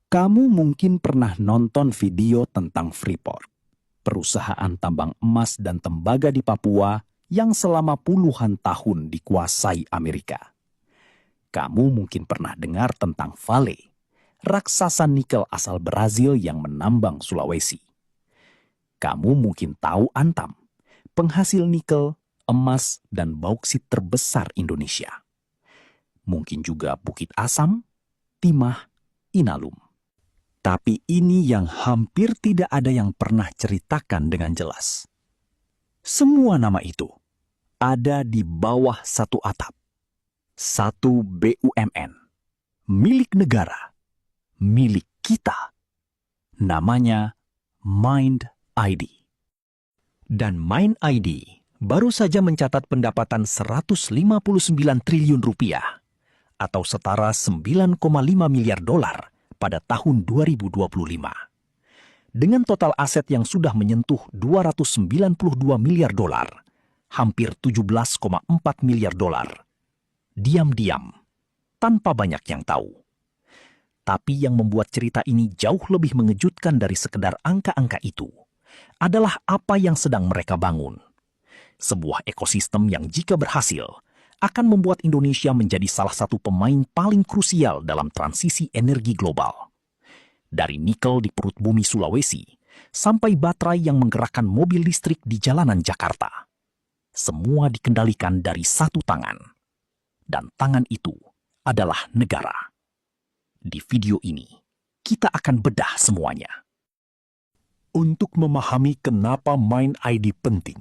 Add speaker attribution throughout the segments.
Speaker 1: Kamu mungkin pernah nonton video tentang Freeport, perusahaan tambang emas dan tembaga di Papua yang selama puluhan tahun dikuasai Amerika. Kamu mungkin pernah dengar tentang Vale, raksasa nikel asal Brazil yang menambang Sulawesi. Kamu mungkin tahu Antam, penghasil nikel, emas, dan bauksit terbesar Indonesia. Mungkin juga Bukit Asam, Timah, Inalum. Tapi ini yang hampir tidak ada yang pernah ceritakan dengan jelas. Semua nama itu ada di bawah satu atap. Satu BUMN, milik negara, milik kita. Namanya Mind ID. Dan Mind ID baru saja mencatat pendapatan 159 triliun rupiah atau setara 9,5 miliar dolar pada tahun 2025. Dengan total aset yang sudah menyentuh 292 miliar dolar, hampir 17,4 miliar dolar. Diam-diam, tanpa banyak yang tahu. Tapi yang membuat cerita ini jauh lebih mengejutkan dari sekedar angka-angka itu adalah apa yang sedang mereka bangun. Sebuah ekosistem yang jika berhasil akan membuat Indonesia menjadi salah satu pemain paling krusial dalam transisi energi global. Dari nikel di perut bumi Sulawesi, sampai baterai yang menggerakkan mobil listrik di jalanan Jakarta. Semua dikendalikan dari satu tangan. Dan tangan itu adalah negara. Di video ini, kita akan bedah semuanya. Untuk memahami kenapa Mind ID penting,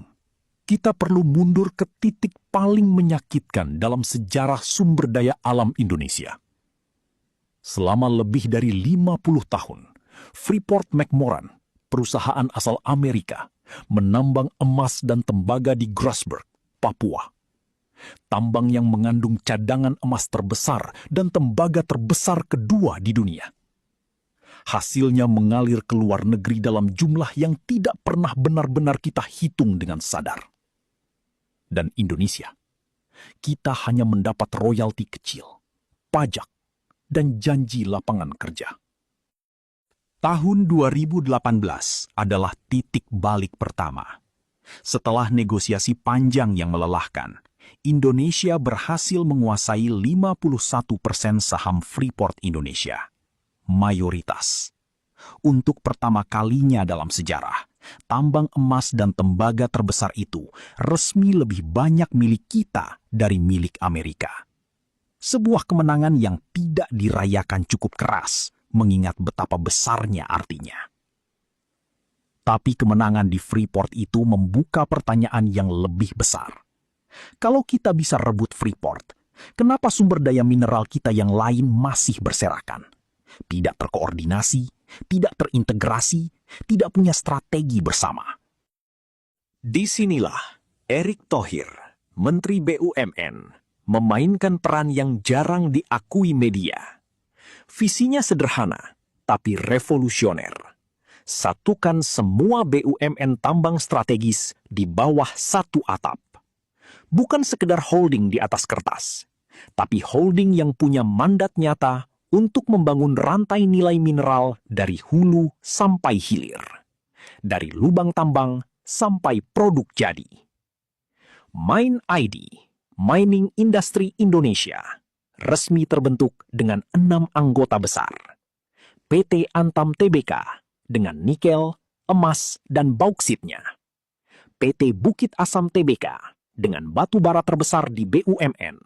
Speaker 1: kita perlu mundur ke titik paling menyakitkan dalam sejarah sumber daya alam Indonesia. Selama lebih dari 50 tahun, Freeport-McMoran, perusahaan asal Amerika, menambang emas dan tembaga di Grasberg, Papua. Tambang yang mengandung cadangan emas terbesar dan tembaga terbesar kedua di dunia. Hasilnya mengalir ke luar negeri dalam jumlah yang tidak pernah benar-benar kita hitung dengan sadar. Dan Indonesia, kita hanya mendapat royalti kecil, pajak, dan janji lapangan kerja. Tahun 2018 adalah titik balik pertama. Setelah negosiasi panjang yang melelahkan, Indonesia berhasil menguasai 51% saham Freeport Indonesia. Mayoritas. Untuk pertama kalinya dalam sejarah, tambang emas dan tembaga terbesar itu resmi lebih banyak milik kita dari milik Amerika. Sebuah kemenangan yang tidak dirayakan cukup keras, mengingat betapa besarnya artinya. Tapi kemenangan di Freeport itu membuka pertanyaan yang lebih besar. Kalau kita bisa rebut Freeport, kenapa sumber daya mineral kita yang lain masih berserakan? Tidak terkoordinasi, tidak terintegrasi, tidak punya strategi bersama. Disinilah Erick Thohir, Menteri BUMN, memainkan peran yang jarang diakui media. Visinya sederhana, tapi revolusioner. Satukan semua BUMN tambang strategis di bawah satu atap. Bukan sekedar holding di atas kertas, tapi holding yang punya mandat nyata untuk membangun rantai nilai mineral dari hulu sampai hilir. Dari lubang tambang sampai produk jadi. Mind ID, Mining Industry Indonesia, resmi terbentuk dengan 6 anggota besar. PT Antam Tbk dengan nikel, emas, dan bauksitnya. PT Bukit Asam Tbk dengan batu bara terbesar di BUMN.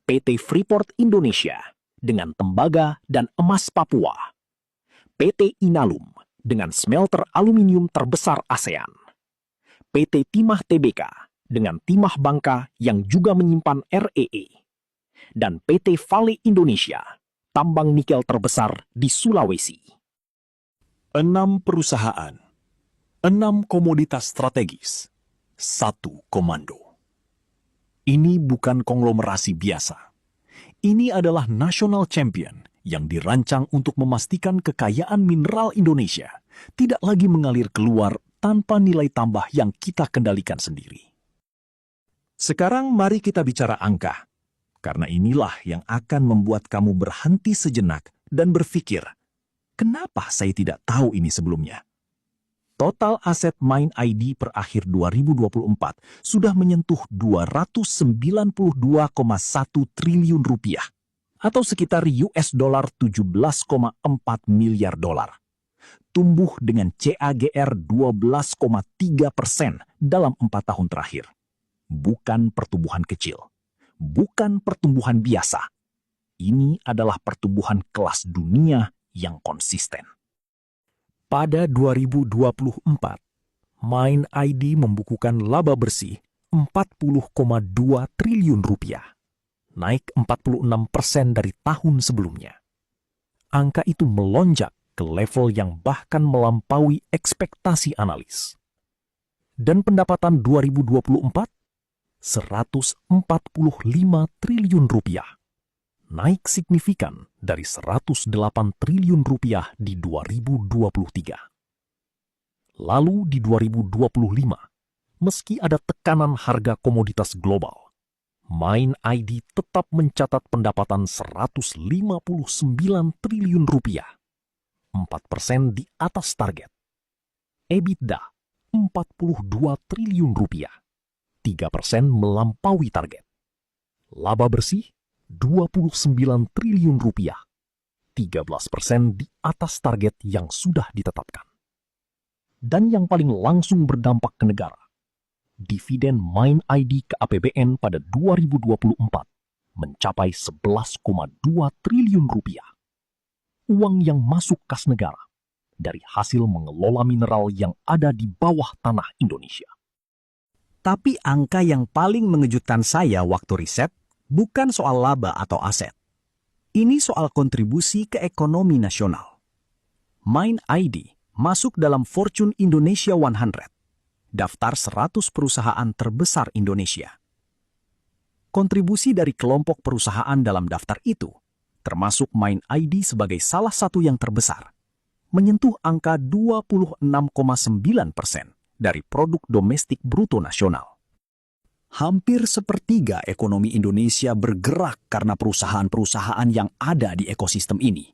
Speaker 1: PT Freeport Indonesia dengan tembaga dan emas Papua. PT Inalum dengan smelter aluminium terbesar ASEAN. PT Timah Tbk dengan timah Bangka yang juga menyimpan REE. Dan PT Vale Indonesia, tambang nikel terbesar di Sulawesi. 6 perusahaan, 6 komoditas strategis, 1 komando. Ini bukan konglomerasi biasa. Ini adalah national champion yang dirancang untuk memastikan kekayaan mineral Indonesia tidak lagi mengalir keluar tanpa nilai tambah yang kita kendalikan sendiri. Sekarang mari kita bicara angka, karena inilah yang akan membuat kamu berhenti sejenak dan berpikir, Kenapa saya tidak tahu ini sebelumnya? Total aset Mind ID per akhir 2024 sudah menyentuh 292,1 triliun rupiah atau sekitar US dollar 17,4 miliar dolar. Tumbuh dengan CAGR 12,3% dalam 4 tahun terakhir. Bukan pertumbuhan kecil, bukan pertumbuhan biasa. Ini adalah pertumbuhan kelas dunia yang konsisten. Pada 2024, Mind ID membukukan laba bersih 40,2 triliun rupiah, naik 46% dari tahun sebelumnya. Angka itu melonjak ke level yang bahkan melampaui ekspektasi analis. Dan pendapatan 2024, 145 triliun rupiah, naik signifikan dari 108 triliun rupiah di 2023. Lalu di 2025, meski ada tekanan harga komoditas global, Mind ID tetap mencatat pendapatan 159 triliun rupiah, 4% di atas target. EBITDA 42 triliun rupiah, 3% melampaui target. Laba bersih 29 triliun rupiah, 13% di atas target yang sudah ditetapkan. Dan yang paling langsung berdampak ke negara, dividen Mind ID ke APBN pada 2024 mencapai 11,2 triliun rupiah. Uang yang masuk kas negara dari hasil mengelola mineral yang ada di bawah tanah Indonesia. Tapi angka yang paling mengejutkan saya waktu riset bukan soal laba atau aset. Ini soal kontribusi ke ekonomi nasional. Mind ID masuk dalam Fortune Indonesia 100, daftar 100 perusahaan terbesar Indonesia. Kontribusi dari kelompok perusahaan dalam daftar itu, termasuk Mind ID sebagai salah satu yang terbesar, menyentuh angka 26,9% dari produk domestik bruto nasional. Hampir sepertiga ekonomi Indonesia bergerak karena perusahaan-perusahaan yang ada di ekosistem ini,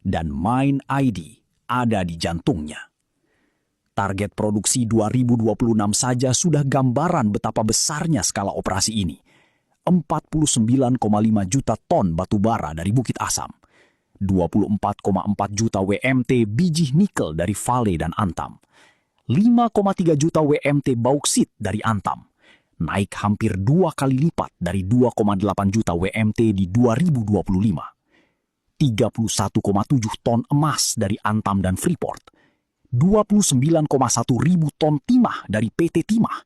Speaker 1: dan Mind ID ada di jantungnya. Target produksi 2026 saja sudah gambaran betapa besarnya skala operasi ini. 49,5 juta ton batu bara dari Bukit Asam, 24,4 juta WMT biji nikel dari Vale dan Antam, 5,3 juta WMT bauksit dari Antam, naik hampir 2 kali lipat dari 2,8 juta WMT di 2025. 31,7 ton emas dari Antam dan Freeport, 29,1 ribu ton timah dari PT Timah,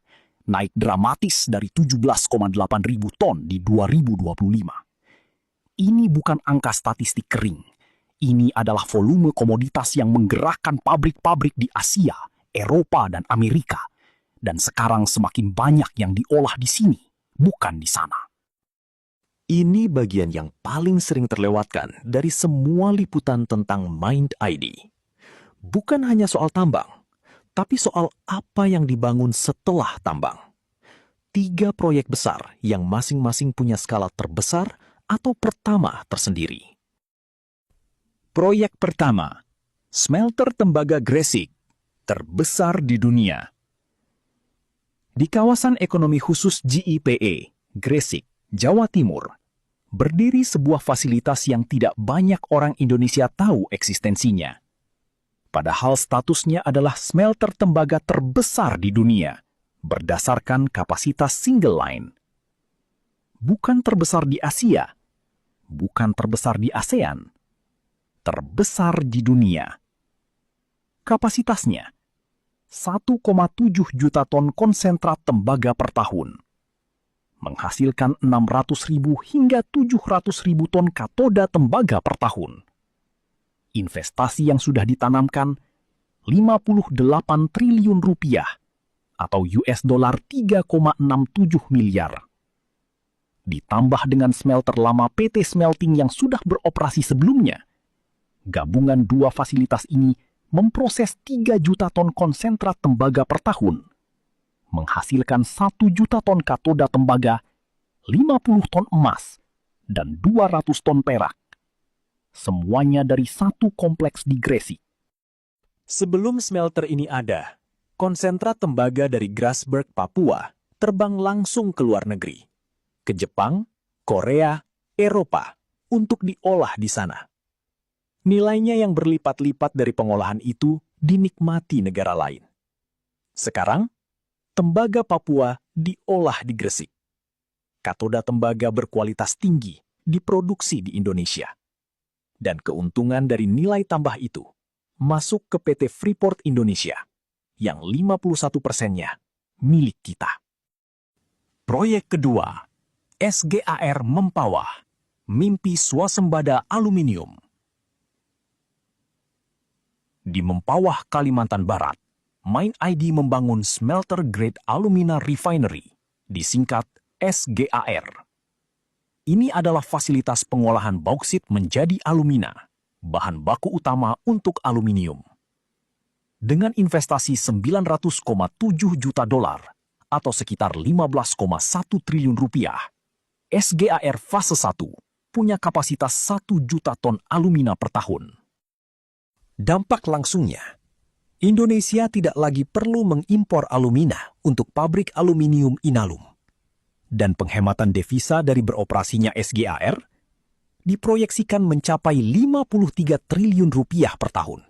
Speaker 1: naik dramatis dari 17,8 ribu ton di 2025. Ini bukan angka statistik kering. Ini adalah volume komoditas yang menggerakkan pabrik-pabrik di Asia, Eropa, dan Amerika. Dan sekarang semakin banyak yang diolah di sini, bukan di sana. Ini bagian yang paling sering terlewatkan dari semua liputan tentang Mind ID. Bukan hanya soal tambang, tapi soal apa yang dibangun setelah tambang. 3 proyek besar yang masing-masing punya skala terbesar atau pertama tersendiri. Proyek pertama, smelter tembaga Gresik, terbesar di dunia. Di kawasan ekonomi khusus GIPE, Gresik, Jawa Timur, berdiri sebuah fasilitas yang tidak banyak orang Indonesia tahu eksistensinya. Padahal statusnya adalah smelter tembaga terbesar di dunia, berdasarkan kapasitas single line. Bukan terbesar di Asia, bukan terbesar di ASEAN, terbesar di dunia. Kapasitasnya 1,7 juta ton konsentrat tembaga per tahun, menghasilkan 600.000 hingga 700.000 ton katoda tembaga per tahun. Investasi yang sudah ditanamkan 58 triliun rupiah atau US dollar 3,67 miliar. Ditambah dengan smelter lama PT Smelting yang sudah beroperasi sebelumnya, gabungan 2 fasilitas ini memproses 3 juta ton konsentrat tembaga per tahun, menghasilkan 1 juta ton katoda tembaga, 50 ton emas, dan 200 ton perak. Semuanya dari satu kompleks di Gresik.
Speaker 2: Sebelum smelter ini ada, konsentrat tembaga dari Grasberg, Papua, terbang langsung ke luar negeri, ke Jepang, Korea, Eropa, untuk diolah di sana. Nilainya yang berlipat-lipat dari pengolahan itu dinikmati negara lain. Sekarang, tembaga Papua diolah di Gresik. Katoda tembaga berkualitas tinggi diproduksi di Indonesia. Dan keuntungan dari nilai tambah itu masuk ke PT Freeport Indonesia, yang 51%-nya milik kita. Proyek kedua, SGAR Mempawah, Mimpi Swasembada Aluminium. Di Mempawah, Kalimantan Barat, Mind ID membangun smelter grade alumina refinery, disingkat SGAR. Ini adalah fasilitas pengolahan bauksit menjadi alumina, bahan baku utama untuk aluminium. Dengan investasi 900,7 juta dolar atau sekitar 15,1 triliun rupiah, SGAR fase 1 punya kapasitas 1 juta ton alumina per tahun. Dampak langsungnya, Indonesia tidak lagi perlu mengimpor alumina untuk pabrik aluminium Inalum. Dan penghematan devisa dari beroperasinya SGAR diproyeksikan mencapai 53 triliun rupiah per tahun.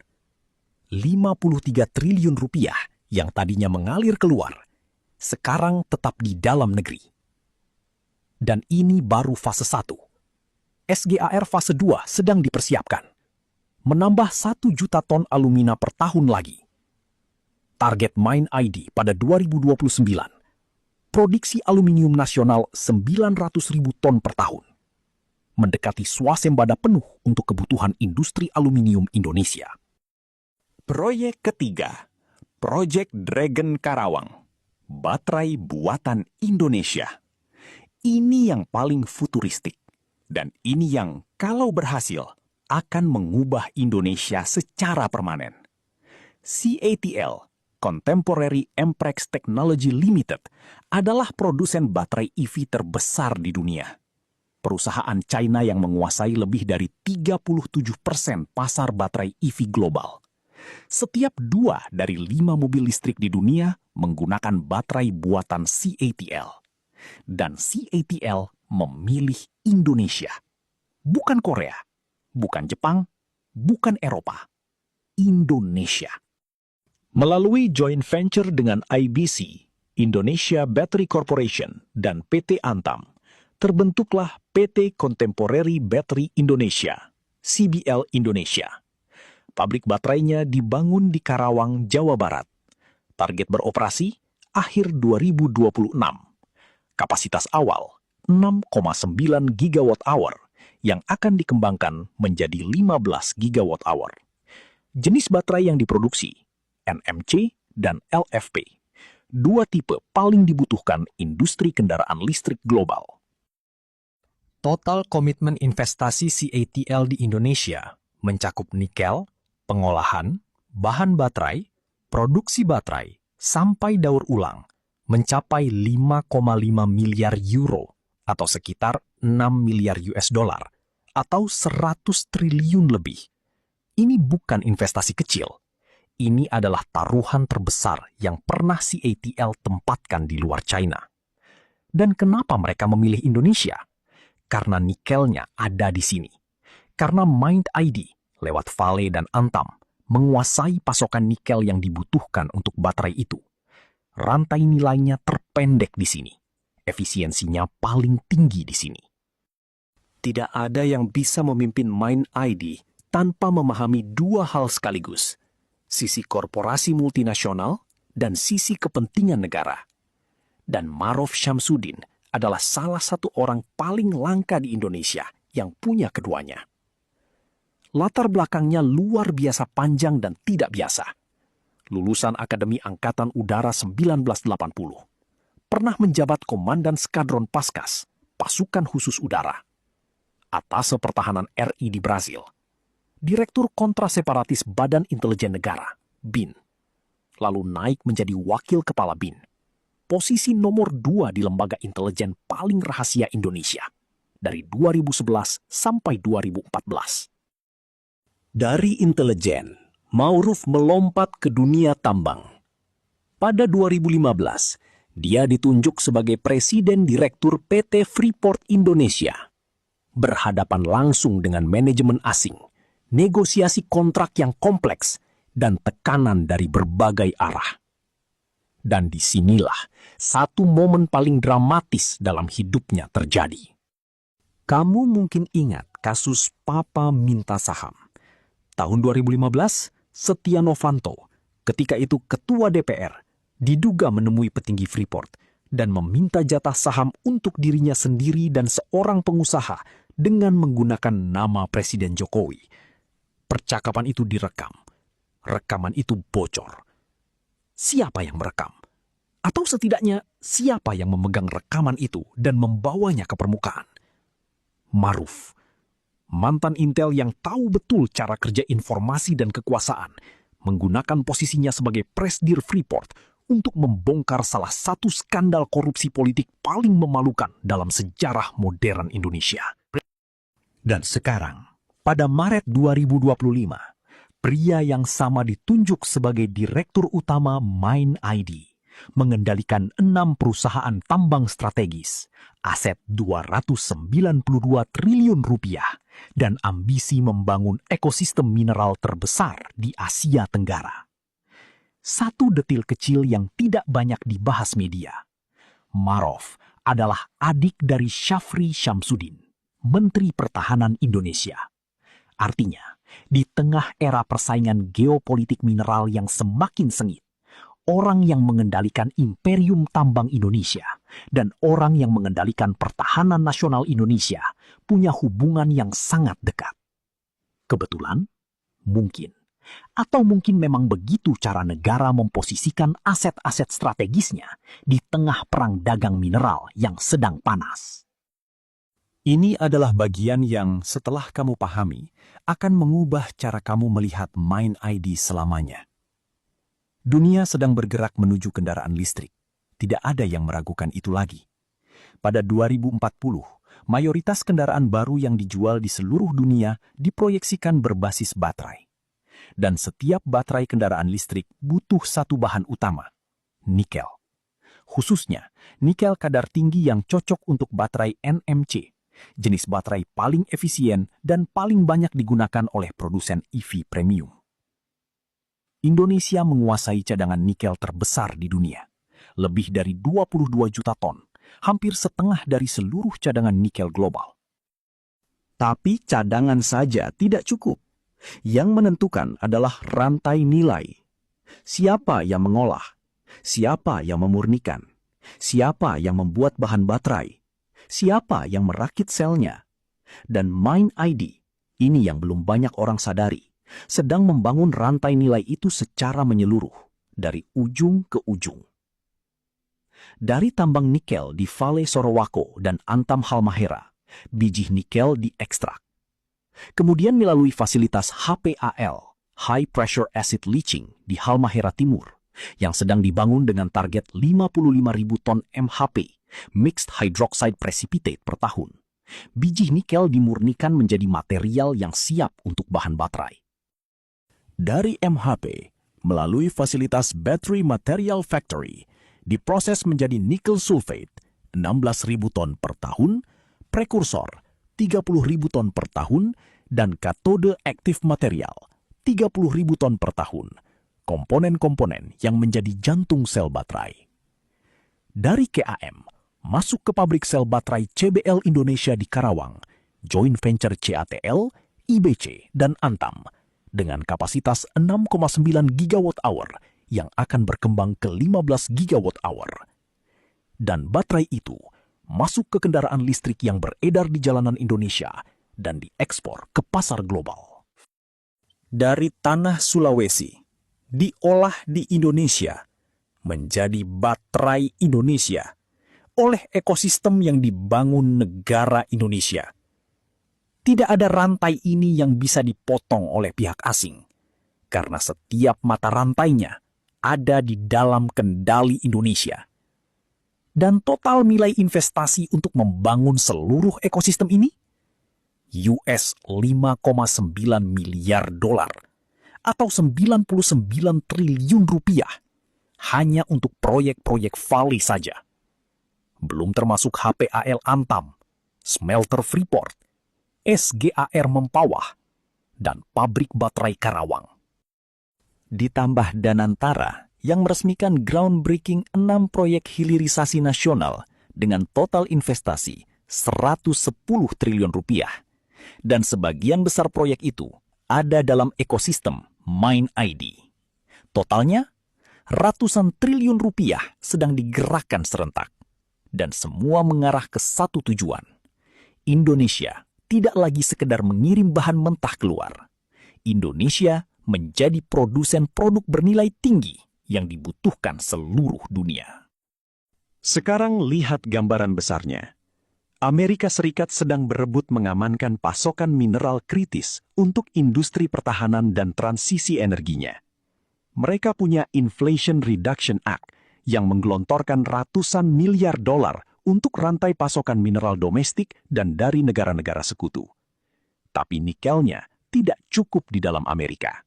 Speaker 2: 53 triliun rupiah yang tadinya mengalir keluar, sekarang tetap di dalam negeri. Dan ini baru fase 1. SGAR fase 2 sedang dipersiapkan. Menambah 1 juta ton alumina per tahun lagi. Target Mind ID pada 2029. Produksi aluminium nasional 900.000 ton per tahun. Mendekati swasembada penuh untuk kebutuhan industri aluminium Indonesia. Proyek ketiga, Project Dragon Karawang, baterai buatan Indonesia. Ini yang paling futuristik, dan ini yang kalau berhasil akan mengubah Indonesia secara permanen. CATL, Contemporary Amprex Technology Limited, adalah produsen baterai EV terbesar di dunia. Perusahaan China yang menguasai lebih dari 37% pasar baterai EV global. Setiap 2 dari 5 mobil listrik di dunia menggunakan baterai buatan CATL. Dan CATL memilih Indonesia. Bukan Korea, bukan Jepang, bukan Eropa. Indonesia. Melalui joint venture dengan IBC, Indonesia Battery Corporation, dan PT Antam, terbentuklah PT Contemporary Battery Indonesia, CBL Indonesia. Pabrik baterainya dibangun di Karawang, Jawa Barat. Target beroperasi akhir 2026. Kapasitas awal 6,9 gigawatt hour yang akan dikembangkan menjadi 15 gigawatt hour. Jenis baterai yang diproduksi NMC dan LFP, 2 tipe paling dibutuhkan industri kendaraan listrik global. Total komitmen investasi CATL di Indonesia mencakup nikel, pengolahan, bahan baterai, produksi baterai, sampai daur ulang, mencapai 5,5 miliar euro atau sekitar 6 miliar US dollar atau 100 triliun lebih. Ini bukan investasi kecil. Ini adalah taruhan terbesar yang pernah CATL tempatkan di luar China. Dan kenapa mereka memilih Indonesia? Karena nikelnya ada di sini. Karena Mind ID lewat Vale dan Antam menguasai pasokan nikel yang dibutuhkan untuk baterai itu. Rantai nilainya terpendek di sini. Efisiensinya paling tinggi di sini. Tidak ada yang bisa memimpin Mind ID tanpa memahami 2 hal sekaligus. Sisi korporasi multinasional dan sisi kepentingan negara. Dan Marof Syamsuddin adalah salah satu orang paling langka di Indonesia yang punya keduanya. Latar belakangnya luar biasa panjang dan tidak biasa. Lulusan Akademi Angkatan Udara 1980. Pernah menjabat Komandan Skadron Paskas, Pasukan Khusus Udara. Atase Pertahanan RI di Brasil. Direktur Kontraseparatis Badan Intelijen Negara, BIN. Lalu naik menjadi Wakil Kepala BIN. Posisi nomor 2 di lembaga intelijen paling rahasia Indonesia. Dari 2011 sampai 2014. Dari intelijen, Ma'ruf melompat ke dunia tambang. Pada 2015, dia ditunjuk sebagai Presiden Direktur PT Freeport Indonesia. Berhadapan langsung dengan manajemen asing, negosiasi kontrak yang kompleks, dan tekanan dari berbagai arah. Dan disinilah satu momen paling dramatis dalam hidupnya terjadi. Kamu mungkin ingat kasus Papa minta saham. Tahun 2015, Setia Novanto, ketika itu Ketua DPR, diduga menemui petinggi Freeport dan meminta jatah saham untuk dirinya sendiri dan seorang pengusaha dengan menggunakan nama Presiden Jokowi. Percakapan itu direkam. Rekaman itu bocor. Siapa yang merekam? Atau setidaknya siapa yang memegang rekaman itu dan membawanya ke permukaan? Ma'ruf, mantan Intel yang tahu betul cara kerja informasi dan kekuasaan, menggunakan posisinya sebagai Presdir Freeport untuk membongkar salah satu skandal korupsi politik paling memalukan dalam sejarah modern Indonesia. Dan sekarang, pada Maret 2025, pria yang sama ditunjuk sebagai Direktur Utama Mine ID, mengendalikan 6 perusahaan tambang strategis, aset 292 triliun rupiah, dan ambisi membangun ekosistem mineral terbesar di Asia Tenggara. Satu detil kecil yang tidak banyak dibahas media. Ma'ruf adalah adik dari Syafri Syamsuddin, Menteri Pertahanan Indonesia. Artinya, di tengah era persaingan geopolitik mineral yang semakin sengit, orang yang mengendalikan imperium tambang Indonesia dan orang yang mengendalikan pertahanan nasional Indonesia punya hubungan yang sangat dekat. Kebetulan? Mungkin. Atau mungkin memang begitu cara negara memposisikan aset-aset strategisnya di tengah perang dagang mineral yang sedang panas. Ini adalah bagian yang setelah kamu pahami akan mengubah cara kamu melihat Mine ID selamanya. Dunia sedang bergerak menuju kendaraan listrik. Tidak ada yang meragukan itu lagi. Pada 2040, mayoritas kendaraan baru yang dijual di seluruh dunia diproyeksikan berbasis baterai. Dan setiap baterai kendaraan listrik butuh satu bahan utama, nikel. Khususnya, nikel kadar tinggi yang cocok untuk baterai NMC, jenis baterai paling efisien dan paling banyak digunakan oleh produsen EV premium. Indonesia menguasai cadangan nikel terbesar di dunia, lebih dari 22 juta ton, hampir setengah dari seluruh cadangan nikel global. Tapi cadangan saja tidak cukup. Yang menentukan adalah rantai nilai. Siapa yang mengolah? Siapa yang memurnikan? Siapa yang membuat bahan baterai? Siapa yang merakit selnya? Dan Mine ID, ini yang belum banyak orang sadari, sedang membangun rantai nilai itu secara menyeluruh, dari ujung ke ujung. Dari tambang nikel di Vale Sorowako dan Antam Halmahera, biji nikel diekstrak. Kemudian melalui fasilitas HPAL, High Pressure Acid Leaching di Halmahera Timur, yang sedang dibangun dengan target 55.000 ton MHP, Mixed Hydroxide Precipitate per tahun. Biji nikel dimurnikan menjadi material yang siap untuk bahan baterai. Dari MHP, melalui fasilitas Battery Material Factory, diproses menjadi nickel sulfate 16.000 ton per tahun, prekursor 30.000 ton per tahun, dan katode aktif material 30.000 ton per tahun, komponen-komponen yang menjadi jantung sel baterai. Dari KAM, masuk ke pabrik sel baterai CBL Indonesia di Karawang, joint venture CATL, IBC, dan Antam, dengan kapasitas 6,9 gigawatt-hour yang akan berkembang ke 15 gigawatt-hour. Dan baterai itu masuk ke kendaraan listrik yang beredar di jalanan Indonesia dan diekspor ke pasar global. Dari tanah Sulawesi, diolah di Indonesia, menjadi baterai Indonesia oleh ekosistem yang dibangun negara Indonesia. Tidak ada rantai ini yang bisa dipotong oleh pihak asing, karena setiap mata rantainya ada di dalam kendali Indonesia. Dan total nilai investasi untuk membangun seluruh ekosistem ini,
Speaker 1: US 5,9 miliar dolar atau 99 triliun rupiah hanya untuk proyek-proyek Vale saja. Belum termasuk HPAL Antam, Smelter Freeport, SGAR Mempawah, dan pabrik baterai Karawang. Ditambah Danantara yang meresmikan groundbreaking 6 proyek hilirisasi nasional dengan total investasi 110 triliun rupiah. Dan sebagian besar proyek itu ada dalam ekosistem MindID. Totalnya, ratusan triliun rupiah sedang digerakkan serentak. Dan semua mengarah ke satu tujuan. Indonesia tidak lagi sekedar mengirim bahan mentah keluar. Indonesia menjadi produsen produk bernilai tinggi yang dibutuhkan seluruh dunia.
Speaker 2: Sekarang lihat gambaran besarnya. Amerika Serikat sedang berebut mengamankan pasokan mineral kritis untuk industri pertahanan dan transisi energinya. Mereka punya Inflation Reduction Act yang menggelontorkan ratusan miliar dolar untuk rantai pasokan mineral domestik dan dari negara-negara sekutu. Tapi nikelnya tidak cukup di dalam Amerika.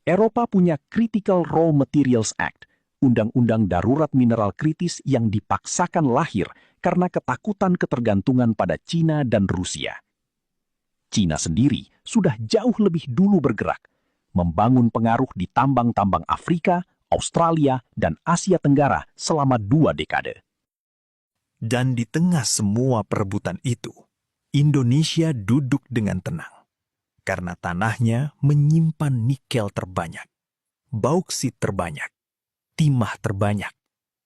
Speaker 2: Eropa punya Critical Raw Materials Act, undang-undang darurat mineral kritis yang dipaksakan lahir karena ketakutan ketergantungan pada Cina dan Rusia. Cina sendiri sudah jauh lebih dulu bergerak, membangun pengaruh di tambang-tambang Afrika, Australia, dan Asia Tenggara selama 2 dekade. Dan di tengah semua perebutan itu, Indonesia duduk dengan tenang. Karena tanahnya menyimpan nikel terbanyak, bauksit terbanyak, timah terbanyak,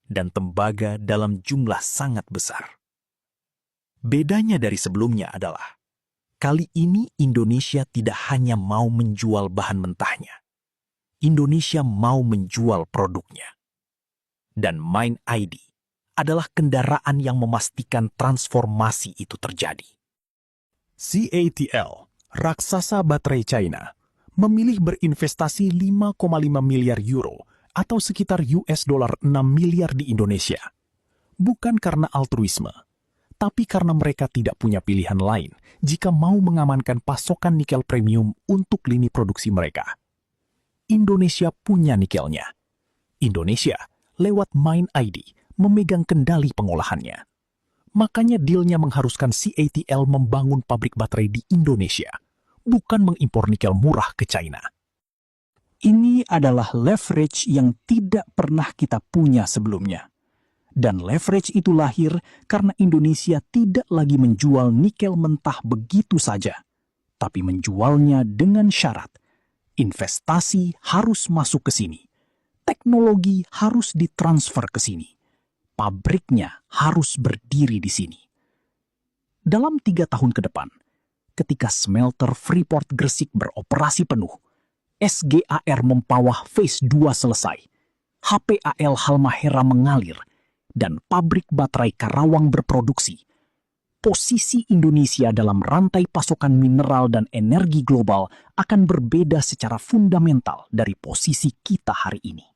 Speaker 2: dan tembaga dalam jumlah sangat besar. Bedanya dari sebelumnya adalah, kali ini Indonesia tidak hanya mau menjual bahan mentahnya, Indonesia mau menjual produknya. Dan MindID adalah kendaraan yang memastikan transformasi itu terjadi. CATL, raksasa baterai China, memilih berinvestasi 5,5 miliar euro atau sekitar US dollar 6 miliar di Indonesia. Bukan karena altruisme, tapi karena mereka tidak punya pilihan lain jika mau mengamankan pasokan nikel premium untuk lini produksi mereka. Indonesia punya nikelnya. Indonesia, lewat MindID, memegang kendali pengolahannya. Makanya dealnya mengharuskan CATL membangun pabrik baterai di Indonesia, bukan mengimpor nikel murah ke China. Ini adalah leverage yang tidak pernah kita punya sebelumnya. Dan leverage itu lahir karena Indonesia tidak lagi menjual nikel mentah begitu saja, tapi menjualnya dengan syarat. Investasi harus masuk ke sini. Teknologi harus ditransfer ke sini. Pabriknya harus berdiri di sini. Dalam 3 tahun ke depan, ketika smelter Freeport Gresik beroperasi penuh, SGAR Mempawah Phase 2 selesai, HPAL Halmahera mengalir, dan pabrik baterai Karawang berproduksi, posisi Indonesia dalam rantai pasokan mineral dan energi global akan berbeda secara fundamental dari posisi kita hari ini.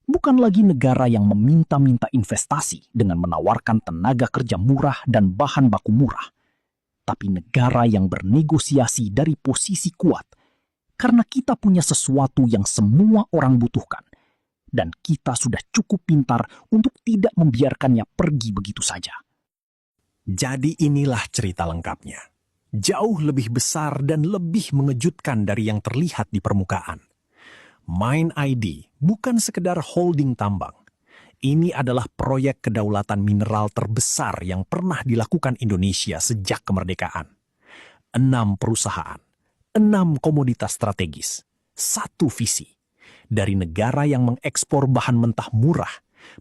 Speaker 2: Bukan lagi negara yang meminta-minta investasi dengan menawarkan tenaga kerja murah dan bahan baku murah, tapi negara yang bernegosiasi dari posisi kuat karena kita punya sesuatu yang semua orang butuhkan, dan kita sudah cukup pintar untuk tidak membiarkannya pergi begitu saja. Jadi inilah cerita lengkapnya. Jauh lebih besar dan lebih mengejutkan dari yang terlihat di permukaan. MindID bukan sekedar holding tambang. Ini adalah proyek kedaulatan mineral terbesar yang pernah dilakukan Indonesia sejak kemerdekaan. 6 perusahaan, 6 komoditas strategis, 1 visi. Dari negara yang mengekspor bahan mentah murah,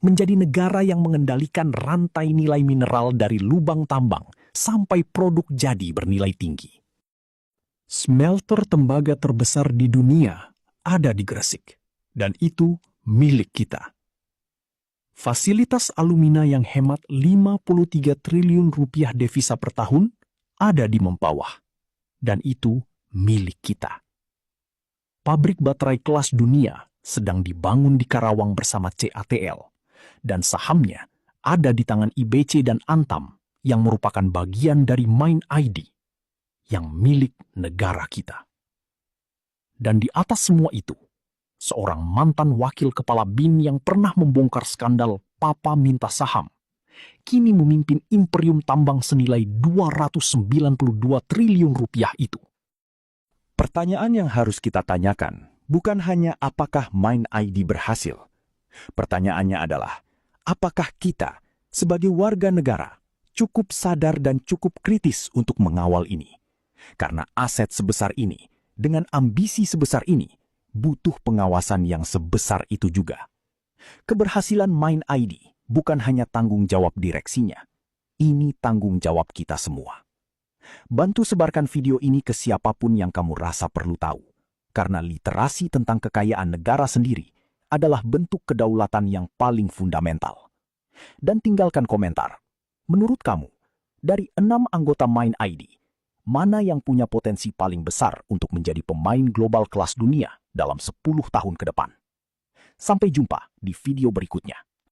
Speaker 2: menjadi negara yang mengendalikan rantai nilai mineral dari lubang tambang sampai produk jadi bernilai tinggi. Smelter tembaga terbesar di dunia ada di Gresik, dan itu milik kita. Fasilitas alumina yang hemat 53 triliun rupiah devisa per tahun ada di Mempawah, dan itu milik kita. Pabrik baterai kelas dunia sedang dibangun di Karawang bersama CATL, dan sahamnya ada di tangan IBC dan Antam yang merupakan bagian dari MindID. yang milik negara kita. Dan di atas semua itu, seorang mantan wakil kepala BIN yang pernah membongkar skandal Papa Minta Saham, kini memimpin imperium tambang senilai 292 triliun rupiah itu.
Speaker 1: Pertanyaan yang harus kita tanyakan bukan hanya apakah Mind ID berhasil. Pertanyaannya adalah, apakah kita sebagai warga negara cukup sadar dan cukup kritis untuk mengawal ini? Karena aset sebesar ini, dengan ambisi sebesar ini, butuh pengawasan yang sebesar itu juga. Keberhasilan Mind ID bukan hanya tanggung jawab direksinya, ini tanggung jawab kita semua. Bantu sebarkan video ini ke siapapun yang kamu rasa perlu tahu, karena literasi tentang kekayaan negara sendiri adalah bentuk kedaulatan yang paling fundamental. Dan tinggalkan komentar. Menurut kamu, dari 6 anggota Mind ID, mana yang punya potensi paling besar untuk menjadi pemain global kelas dunia dalam 10 tahun ke depan? Sampai jumpa di video berikutnya.